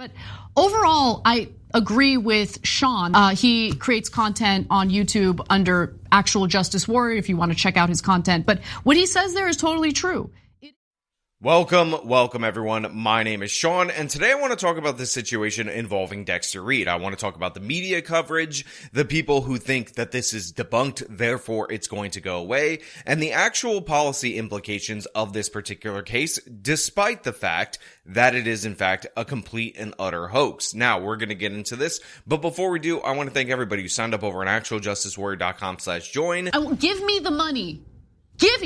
But overall, I agree with Sean. He creates content on YouTube under Actual Justice Warrior if you want to check out his content. But what he says there is totally true. Welcome everyone. My name is Sean, and today I want to talk about this situation involving Dexter Reed. I want to talk about the media coverage, the people who think that this is debunked, therefore it's going to go away, and the actual policy implications of this particular case, despite the fact that it is in fact a complete and utter hoax. Now, we're going to get into this, but before we do, I want to thank everybody who signed up over on actualjusticewarrior.com/join. Give me the money. Give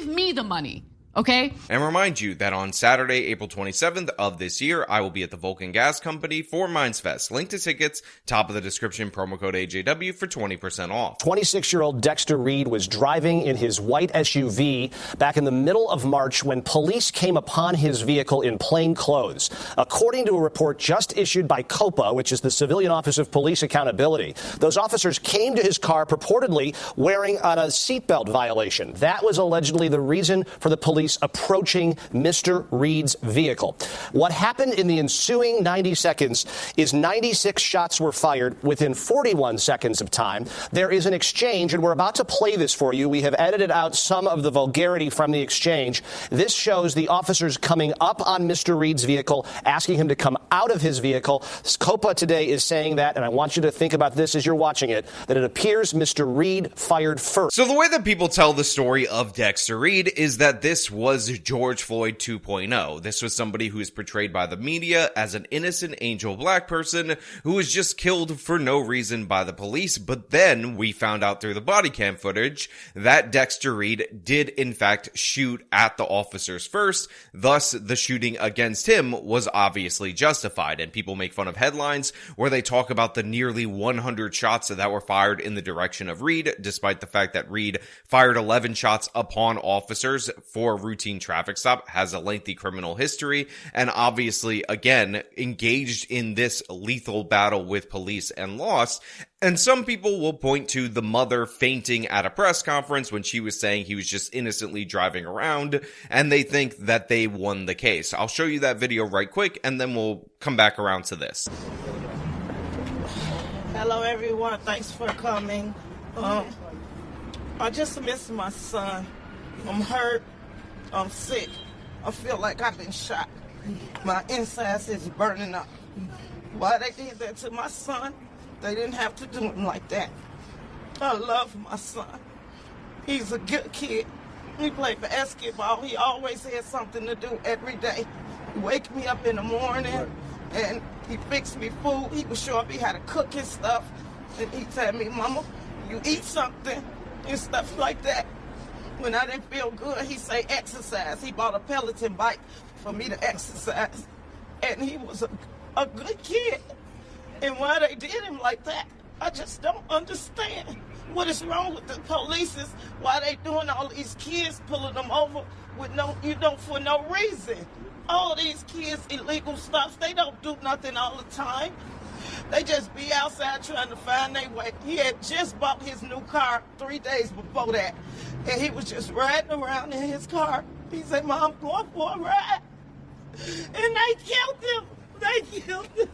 me the money. Okay. And remind you that on Saturday, April 27th of this year, I will be at the Vulcan Gas Company for Minds Fest. Link to tickets, top of the description, promo code AJW for 20% off. 26-year-old Dexter Reed was driving in his white SUV back in the middle of March when police came upon his vehicle in plain clothes. According to a report just issued by COPA, which is the Civilian Office of Police Accountability, those officers came to his car purportedly wearing a seatbelt violation. That was allegedly the reason for the police approaching Mr. Reed's vehicle. What happened in the ensuing 90 seconds is 96 shots were fired within 41 seconds of time. There is an exchange, and we're about to play this for you. We have edited out some of the vulgarity from the exchange. This shows the officers coming up on Mr. Reed's vehicle, asking him to come out of his vehicle. COPA today is saying that, and I want you to think about this as you're watching it, that it appears Mr. Reed fired first. So the way that people tell the story of Dexter Reed is that this was George Floyd 2.0. This was somebody who is portrayed by the media as an innocent angel black person who was just killed for no reason by the police. But then we found out through the body cam footage that Dexter Reed did in fact shoot at the officers first. Thus, the shooting against him was obviously justified. And people make fun of headlines where they talk about the nearly 100 shots that were fired in the direction of Reed, despite the fact that Reed fired 11 shots upon officers for routine traffic stop, has a lengthy criminal history, and obviously, again, engaged in this lethal battle with police and lost. And some people will point to the mother fainting at a press conference when she was saying he was just innocently driving around, and they think that they won the case. I'll show you that video right quick, and then we'll come back around to this. Hello, everyone. Thanks for coming. I just miss my son. I'm hurt. I'm sick. I feel like I've been shot. My insides is burning up. Why they did that to my son? They didn't have to do him like that. I love my son. He's a good kid. He played basketball. He always had something to do every day. He wake me up in the morning and he fixed me food. He would show me how to cook his stuff. And he tell me, Mama, you eat something and stuff like that. When I didn't feel good, he say exercise. He bought a Peloton bike for me to exercise. And he was a good kid. And why they did him like that, I just don't understand. What is wrong with the police is why they doing all these kids, pulling them over with for no reason. All these kids, illegal stuff, they don't do nothing all the time. They just be outside trying to find their way. He had just bought his new car 3 days before that. And he was just riding around in his car. He said, Mom, I'm going for a ride. And they killed him. They killed him.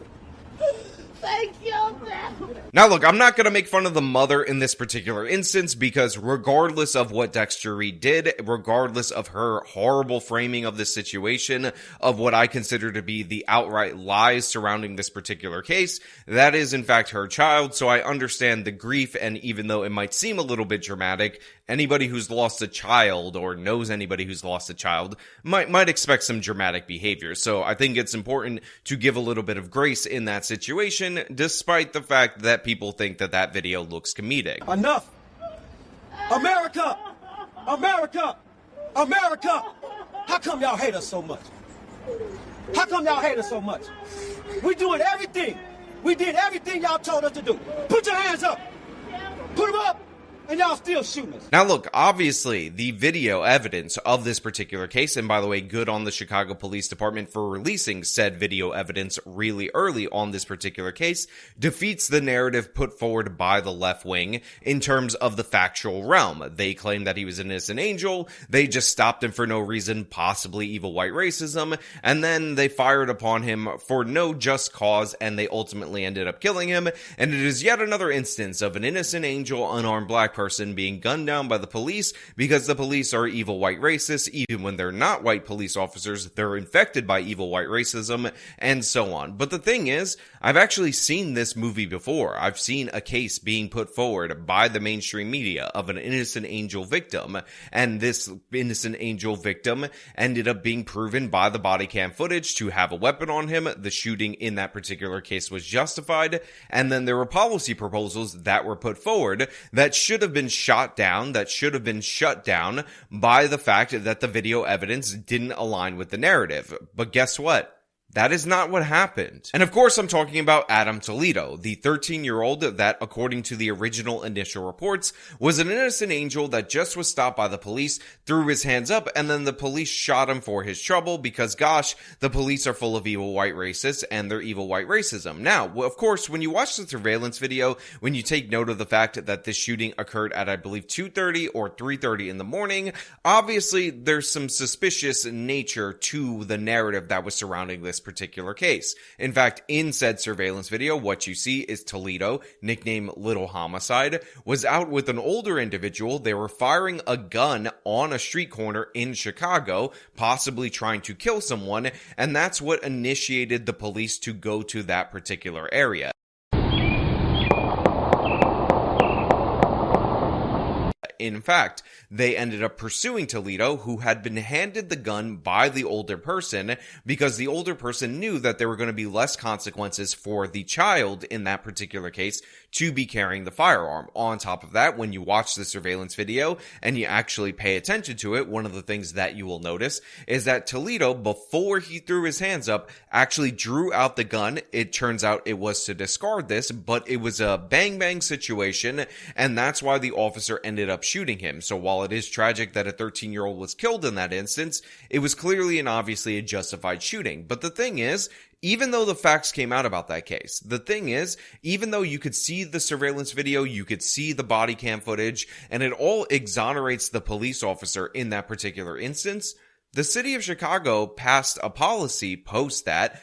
They killed him. Now look, I'm not going to make fun of the mother in this particular instance because regardless of what Dexter Reed did, regardless of her horrible framing of this situation, of what I consider to be the outright lies surrounding this particular case, that is in fact her child, so I understand the grief, and even though it might seem a little bit dramatic, anybody who's lost a child or knows anybody who's lost a child might expect some dramatic behavior. So I think it's important to give a little bit of grace in that situation, despite the fact that people think that that video looks comedic. Enough! America! America! America! How come y'all hate us so much? How come y'all hate us so much? We doing everything. We did everything y'all told us to do. Put your hands up. Put them up. And y'all still shooting us. Now look, obviously, the video evidence of this particular case, and by the way, good on the Chicago Police Department for releasing said video evidence really early on this particular case, defeats the narrative put forward by the left wing in terms of the factual realm. They claim that he was an innocent angel, they just stopped him for no reason, possibly evil white racism, and then they fired upon him for no just cause, and they ultimately ended up killing him, and it is yet another instance of an innocent angel, unarmed black person being gunned down by the police because the police are evil white racists. Even when they're not white police officers, they're infected by evil white racism, and so on. But the thing is, I've actually seen this movie before. I've seen a case being put forward by the mainstream media of an innocent angel victim, and this innocent angel victim ended up being proven by the body cam footage to have a weapon on him. The shooting in that particular case was justified, and then there were policy proposals that were put forward that should have been shot down, that should have been shut down by the fact that the video evidence didn't align with the narrative. But guess what? That is not what happened. And of course, I'm talking about Adam Toledo, the 13-year-old that, according to the original initial reports, was an innocent angel that just was stopped by the police, threw his hands up, and then the police shot him for his trouble because, gosh, the police are full of evil white racists and their evil white racism. Now, of course, when you watch the surveillance video, when you take note of the fact that this shooting occurred at, I believe, 2:30 or 3:30 in the morning, obviously there's some suspicious nature to the narrative that was surrounding this particular case. In fact, in said surveillance video, what you see is Toledo, nicknamed Little Homicide, was out with an older individual. They were firing a gun on a street corner in Chicago, possibly trying to kill someone, and that's what initiated the police to go to that particular area. In fact, they ended up pursuing Toledo, who had been handed the gun by the older person because the older person knew that there were going to be less consequences for the child in that particular case to be carrying the firearm. On top of that, when you watch the surveillance video and you actually pay attention to it, one of the things that you will notice is that Toledo, before he threw his hands up, actually drew out the gun. It turns out it was to discard this, but it was a bang-bang situation, and that's why the officer ended up shooting him. So while it is tragic that a 13-year-old was killed in that instance, it was clearly and obviously a justified shooting. But the thing is, even though the facts came out about that case, the thing is, even though you could see the surveillance video, you could see the body cam footage, and it all exonerates the police officer in that particular instance, the city of Chicago passed a policy post that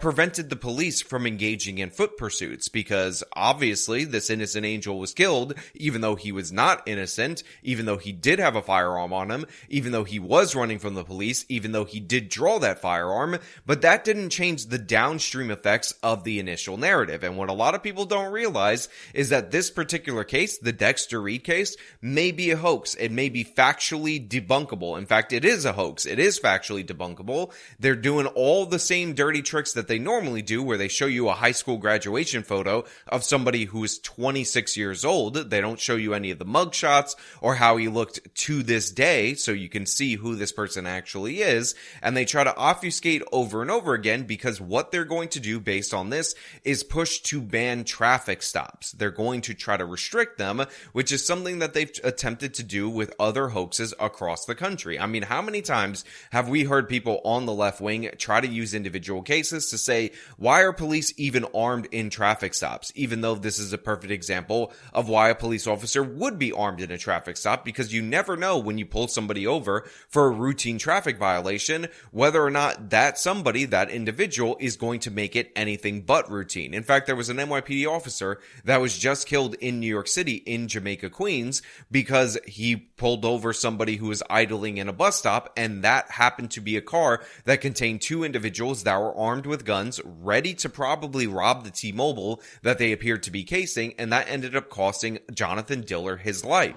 prevented the police from engaging in foot pursuits because obviously this innocent angel was killed, even though he was not innocent, even though he did have a firearm on him, even though he was running from the police, even though he did draw that firearm, but that didn't change the downstream effects of the initial narrative. And what a lot of people don't realize is that this particular case, the Dexter Reed case, may be a hoax. It may be factually debunkable. In fact, it is a hoax. It is factually debunkable. They're doing all the same dirty tricks that they normally do, where they show you a high school graduation photo of somebody who is 26 years old. They don't show you any of the mugshots or how he looked to this day, so you can see who this person actually is. And they try to obfuscate over and over again because what they're going to do based on this is push to ban traffic stops. They're going to try to restrict them, which is something that they've attempted to do with other hoaxes across the country. I mean, how many times have we heard people on the left wing try to use individual cases to say, why are police even armed in traffic stops? Even though this is a perfect example of why a police officer would be armed in a traffic stop, because you never know when you pull somebody over for a routine traffic violation, whether or not that somebody, that individual, is going to make it anything but routine. In fact, there was an NYPD officer that was just killed in New York City in Jamaica, Queens, because he pulled over somebody who was idling in a bus stop, and that happened to be a car that contained two individuals that were armed with guns, ready to probably rob the T-Mobile that they appeared to be casing, and that ended up costing Jonathan Diller his life.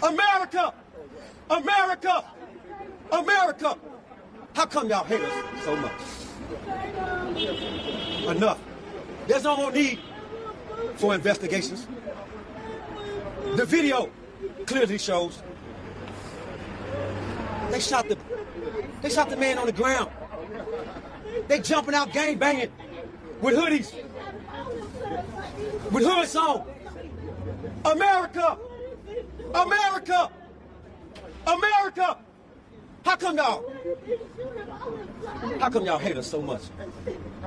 America! America! America! How come y'all hate us so much? Enough. There's no more need for investigations. The video clearly shows they shot the man on the ground. They jumping out gang banging with hoodies, with hoods on. America! America! America! How come y'all hate us so much?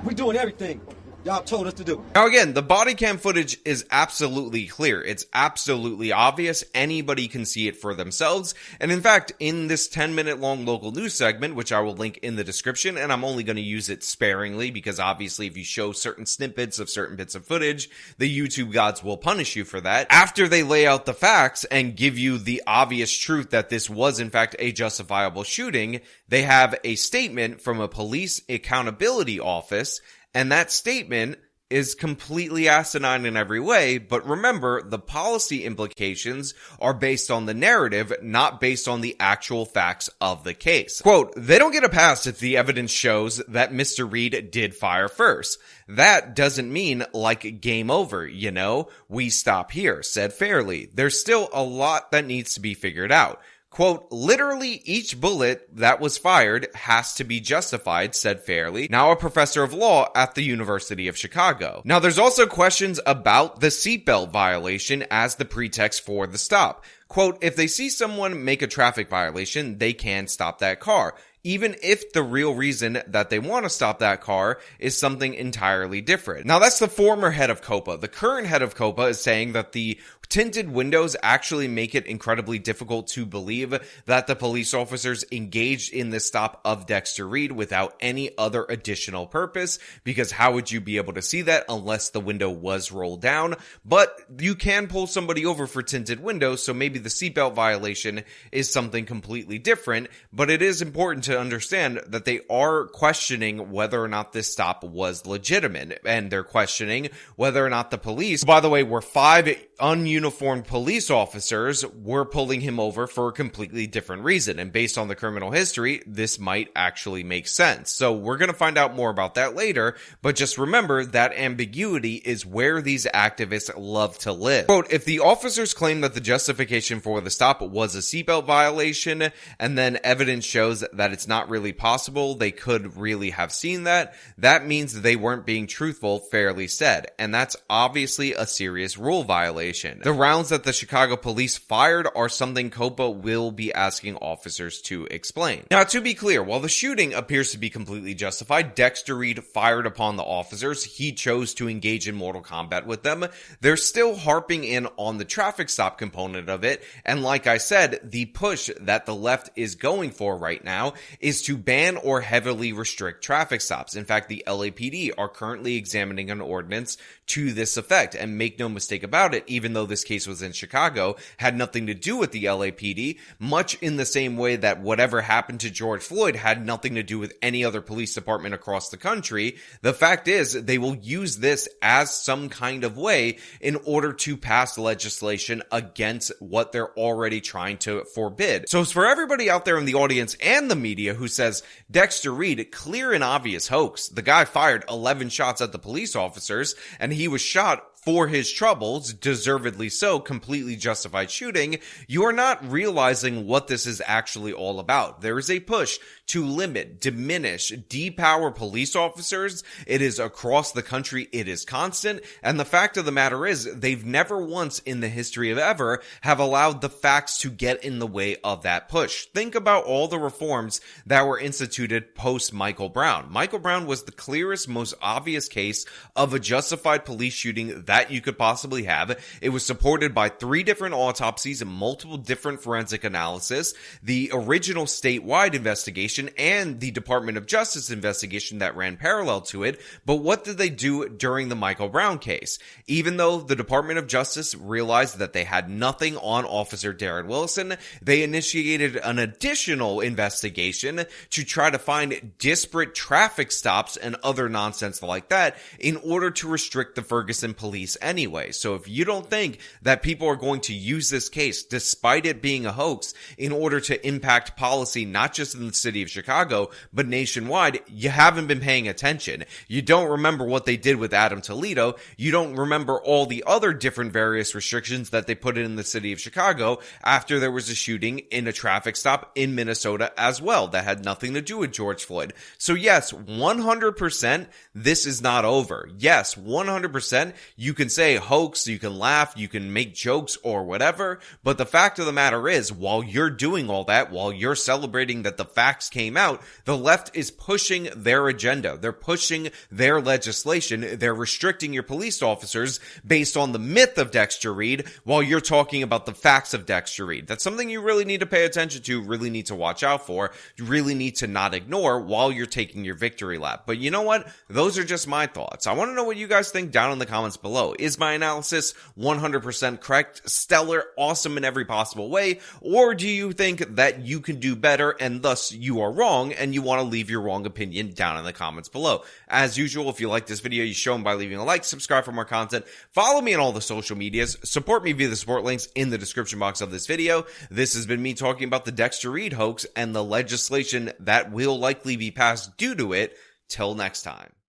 We're doing everything y'all told us to do. Now again, the body cam footage is absolutely clear. It's absolutely obvious. Anybody can see it for themselves. And in fact, in this 10-minute long local news segment, which I will link in the description, and I'm only going to use it sparingly because obviously if you show certain snippets of certain bits of footage, the YouTube gods will punish you for that. After they lay out the facts and give you the obvious truth that this was in fact a justifiable shooting, they have a statement from a police accountability office. And that statement is completely asinine in every way, but remember, the policy implications are based on the narrative, not based on the actual facts of the case. Quote, they don't get a pass if the evidence shows that Mr. Reed did fire first. That doesn't mean like game over, you know? We stop here, said Fairley. There's still a lot that needs to be figured out. Quote, literally each bullet that was fired has to be justified, said Fairley, now a professor of law at the University of Chicago. Now, there's also questions about the seatbelt violation as the pretext for the stop. Quote, if they see someone make a traffic violation, they can stop that car, even if the real reason that they want to stop that car is something entirely different. Now, that's the former head of COPA. The current head of COPA is saying that the tinted windows actually make it incredibly difficult to believe that the police officers engaged in the stop of Dexter Reed without any other additional purpose, because how would you be able to see that unless the window was rolled down? But you can pull somebody over for tinted windows, so maybe the seatbelt violation is something completely different, but it is important to understand that they are questioning whether or not this stop was legitimate, and they're questioning whether or not the police, by the way, were 5 ununiformed police officers were pulling him over for a completely different reason. And based on the criminal history, this might actually make sense. So we're going to find out more about that later, but just remember that ambiguity is where these activists love to live. Quote, if the officers claim that the justification for the stop was a seatbelt violation, and then evidence shows that it's not really possible they could really have seen that, that means they weren't being truthful, Fairley said. And that's obviously a serious rule violation. The rounds that the Chicago police fired are something COPA will be asking officers to explain. Now, to be clear, while the shooting appears to be completely justified, Dexter Reed fired upon the officers. He chose to engage in mortal combat with them. They're still harping in on the traffic stop component of it. And like I said, the push that the left is going for right now is to ban or heavily restrict traffic stops. In fact, the LAPD are currently examining an ordinance to this effect. And make no mistake about it, even though this case was in Chicago, had nothing to do with the LAPD, much in the same way that whatever happened to George Floyd had nothing to do with any other police department across the country. The fact is, they will use this as some kind of way in order to pass legislation against what they're already trying to forbid. So it's for everybody out there in the audience and the media who says, Dexter Reed, clear and obvious hoax. The guy fired 11 shots at the police officers, and he was shot for his troubles, deservedly so, completely justified shooting. You are not realizing what this is actually all about. There is a push to limit, diminish, depower police officers. It is across the country. It is constant. And the fact of the matter is, they've never once in the history of ever have allowed the facts to get in the way of that push. Think about all the reforms that were instituted post Michael Brown. Michael Brown was the clearest, most obvious case of a justified police shooting that you could possibly have. It was supported by 3 different autopsies and multiple different forensic analysis, the original statewide investigation, and the Department of Justice investigation that ran parallel to it. But what did they do during the Michael Brown case? Even though the Department of Justice realized that they had nothing on Officer Darren Wilson, they initiated an additional investigation to try to find disparate traffic stops and other nonsense like that in order to restrict the Ferguson police anyway. So if you don't think that people are going to use this case, despite it being a hoax, in order to impact policy, not just in the city of Chicago, but nationwide, you haven't been paying attention. You don't remember what they did with Adam Toledo. You don't remember all the other different various restrictions that they put in the city of Chicago after there was a shooting in a traffic stop in Minnesota as well that had nothing to do with George Floyd. So yes, 100%, this is not over. Yes, 100%, you You can say hoax, you can laugh, you can make jokes or whatever, but the fact of the matter is, while you're doing all that, while you're celebrating that the facts came out, the left is pushing their agenda. They're pushing their legislation. They're restricting your police officers based on the myth of Dexter Reed while you're talking about the facts of Dexter Reed. That's something you really need to pay attention to, really need to watch out for, you really need to not ignore while you're taking your victory lap. But you know what? Those are just my thoughts. I want to know what you guys think down in the comments below. Is my analysis 100% correct, stellar, awesome in every possible way? Or do you think that you can do better and thus you are wrong and you want to leave your wrong opinion down in the comments below? As usual, if you like this video, you show them by leaving a like, subscribe for more content, follow me on all the social medias, support me via the support links in the description box of this video. This has been me talking about the Dexter Reed hoax and the legislation that will likely be passed due to it. Till next time.